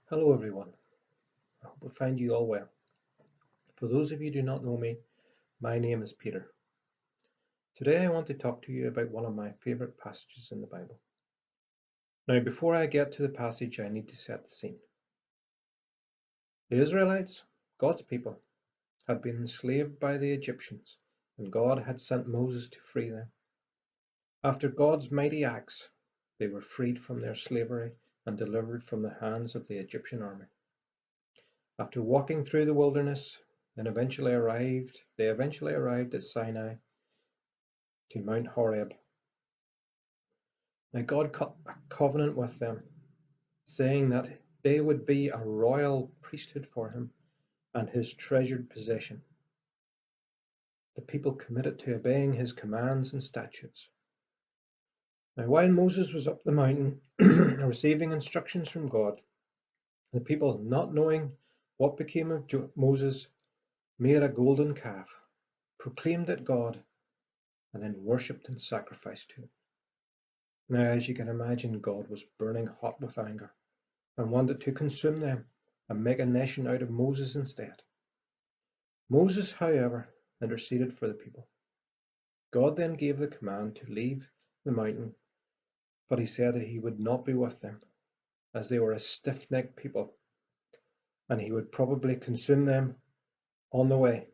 Hello everyone, I hope I find you all well. For those of you who do not know me, my name is Peter. Today I want to talk to you about one of my favourite passages in the Bible. Now before I get to the passage, I need to set the scene. The Israelites, God's people, had been enslaved by the Egyptians, and God had sent Moses to free them. After God's mighty acts, they were freed from their slavery and delivered from the hands of the Egyptian army. After walking through the wilderness, they eventually arrived at Sinai to Mount Horeb. Now God cut a covenant with them, saying that they would be a royal priesthood for him and his treasured possession. The people committed to obeying his commands and statutes. Now while Moses was up the mountain receiving instructions from God, the people, not knowing what became of Moses, made a golden calf, proclaimed it God, and then worshipped and sacrificed to it. Now, as you can imagine, God was burning hot with anger and wanted to consume them and make a nation out of Moses instead. Moses, however, interceded for the people. God then gave the command to leave the mountain, but he said that he would not be with them, as they were a stiff-necked people, and he would probably consume them on the way.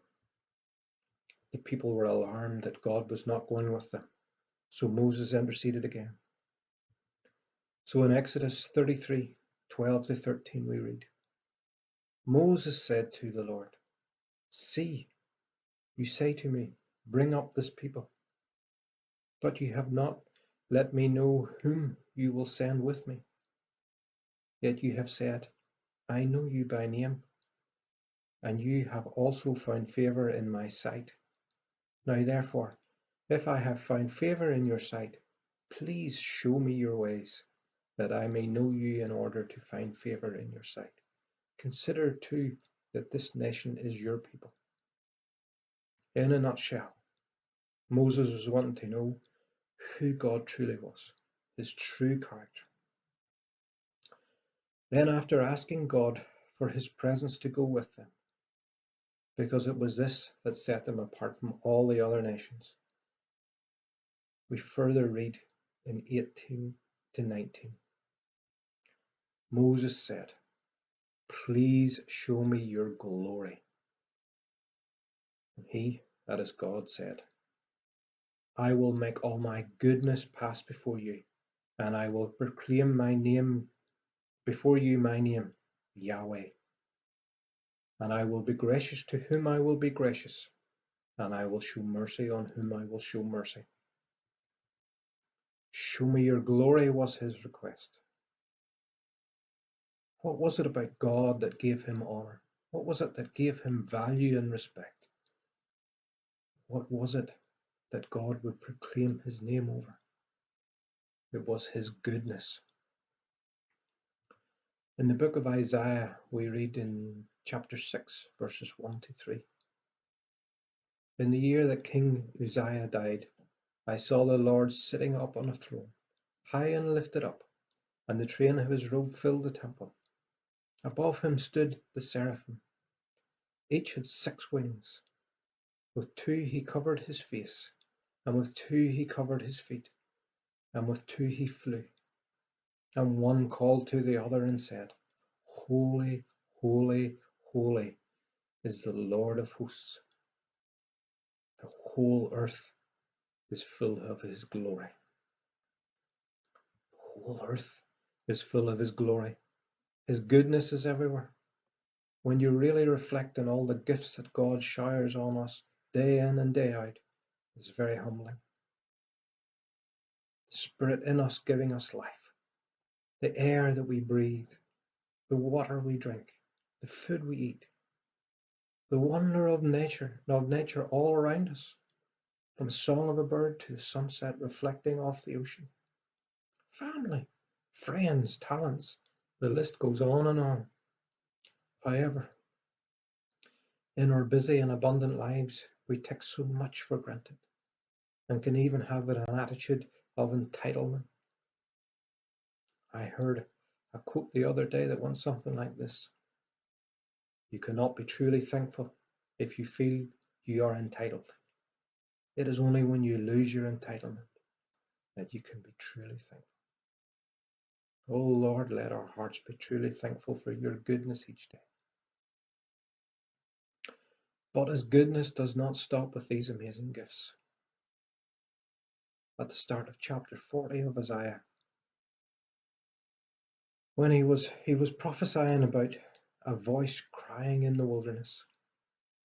The people were alarmed that God was not going with them, so Moses interceded again. So in Exodus 33:12-13 we read, Moses said to the Lord, "See, you say to me, bring up this people, but you have not let me know whom you will send with me. Yet you have said, I know you by name, and you have also found favor in my sight. Now therefore, if I have found favor in your sight, please show me your ways, that I may know you in order to find favor in your sight. Consider too that this nation is your people." In a nutshell, Moses was wanting to know who God truly was, his true character. Then, after asking God for his presence to go with them, because it was this that set them apart from all the other nations, we further read in 18-19. Moses said, "Please show me your glory." And he, that is God, said, "I will make all my goodness pass before you, and I will proclaim my name before you, my name, Yahweh. And I will be gracious to whom I will be gracious, and I will show mercy on whom I will show mercy." Show me your glory was his request. What was it about God that gave him honor? What was it that gave him value and respect? What was it that God would proclaim his name over? It was his goodness. In the book of Isaiah, we read in chapter 6, verses 1-3. In the year that King Uzziah died, I saw the Lord sitting up on a throne, high and lifted up, and the train of his robe filled the temple. Above him stood the seraphim. Each had 6 wings. With 2 he covered his face, and with 2 he covered his feet, and with 2 he flew. And one called to the other and said, Holy, holy, holy is the Lord of hosts. The whole earth is full of his glory. The whole earth is full of his glory. His goodness is everywhere. When you really reflect on all the gifts that God showers on us day in and day out, it's very humbling. The Spirit in us giving us life, the air that we breathe, the water we drink, the food we eat, the wonder of nature all around us, from the song of a bird to the sunset reflecting off the ocean. Family, friends, talents, the list goes on and on. However, in our busy and abundant lives, we take so much for granted and can even have an attitude of entitlement. I heard a quote the other day that went something like this: "You cannot be truly thankful if you feel you are entitled. It is only when you lose your entitlement that you can be truly thankful." Oh Lord, let our hearts be truly thankful for your goodness each day. But his goodness does not stop with these amazing gifts. At the start of chapter 40 of Isaiah, when he was prophesying about a voice crying in the wilderness,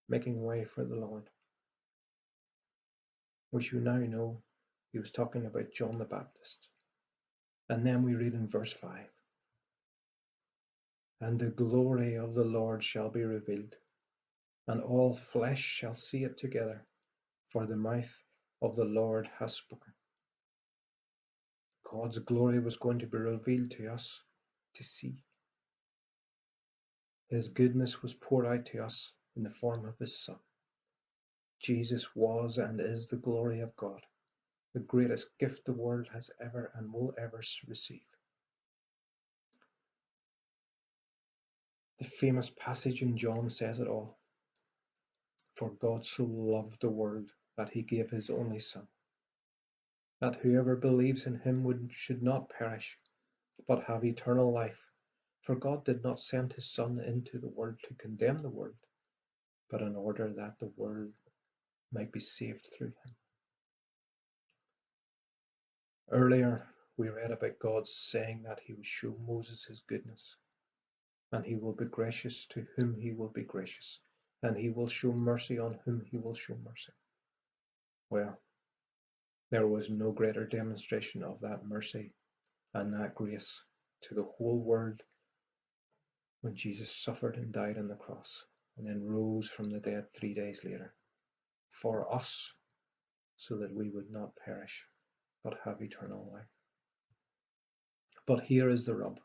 making way for the Lord, which you now know he was talking about John the Baptist. And then we read in verse 5, "And the glory of the Lord shall be revealed, and all flesh shall see it together, for the mouth of the Lord has spoken." God's glory was going to be revealed to us to see. His goodness was poured out to us in the form of his Son. Jesus was and is the glory of God, the greatest gift the world has ever and will ever receive. The famous passage in John says it all. "For God so loved the world that he gave his only Son, that whoever believes in him should not perish, but have eternal life. For God did not send his Son into the world to condemn the world, but in order that the world might be saved through him." Earlier, we read about God saying that he will show Moses his goodness, and he will be gracious to whom he will be gracious, and he will show mercy on whom he will show mercy. Well, there was no greater demonstration of that mercy and that grace to the whole world when Jesus suffered and died on the cross, and then rose from the dead 3 days later for us, so that we would not perish, but have eternal life. But here is the rub.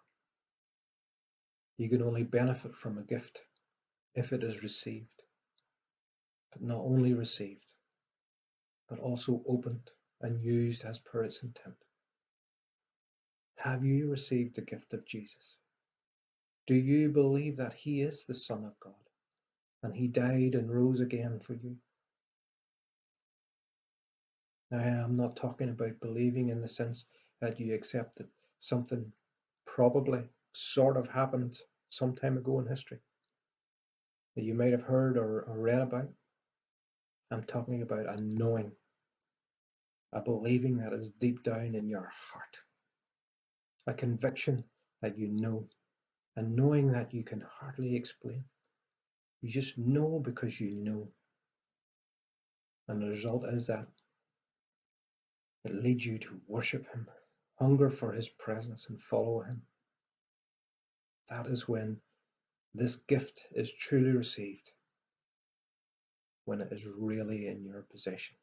You can only benefit from a gift if it is received, but not only received, but also opened and used as per its intent. Have you received the gift of Jesus? Do you believe that he is the Son of God, and he died and rose again for you? Now, I am not talking about believing in the sense that you accept that something probably sort of happened some time ago in history that you might have heard or read about. I'm talking about a knowing, a believing that is deep down in your heart, a conviction that you know, and knowing that you can hardly explain. You just know because you know. And the result is that it leads you to worship him, hunger for his presence, and follow him. That is when this gift is truly received, when it is really in your possession.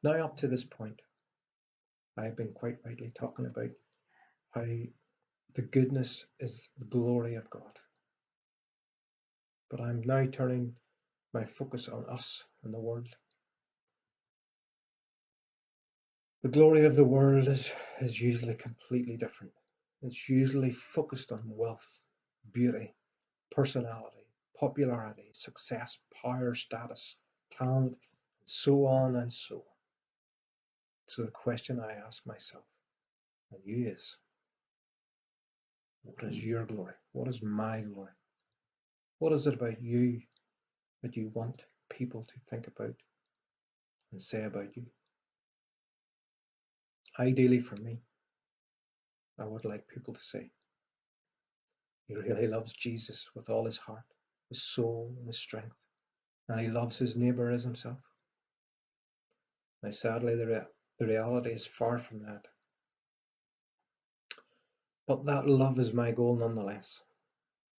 Now, up to this point, I have been quite rightly talking about how the goodness is the glory of God. But I'm now turning my focus on us and the world. The glory of the world is usually completely different. It's usually focused on wealth, beauty, personality, popularity, success, power, status, talent, and so on and so on. So the question I ask myself and you is, what is your glory? What is my glory? What is it about you that you want people to think about and say about you? Ideally for me, I would like people to say, he really loves Jesus with all his heart, his soul, and his strength, and he loves his neighbour as himself. Now, sadly, the reality is far from that. But that love is my goal nonetheless,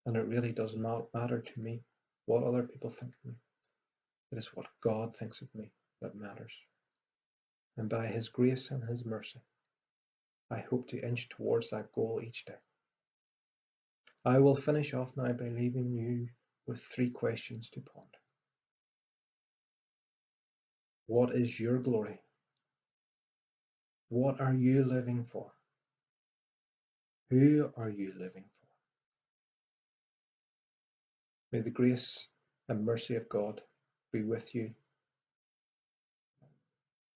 and it really does not matter to me what other people think of me. It is what God thinks of me that matters. And by his grace and his mercy, I hope to inch towards that goal each day. I will finish off now by leaving you with 3 questions to ponder. What is your glory? What are you living for? Who are you living for? May the grace and mercy of God be with you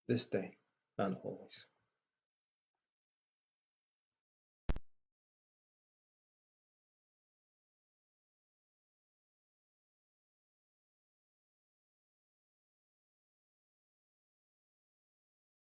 this day and always.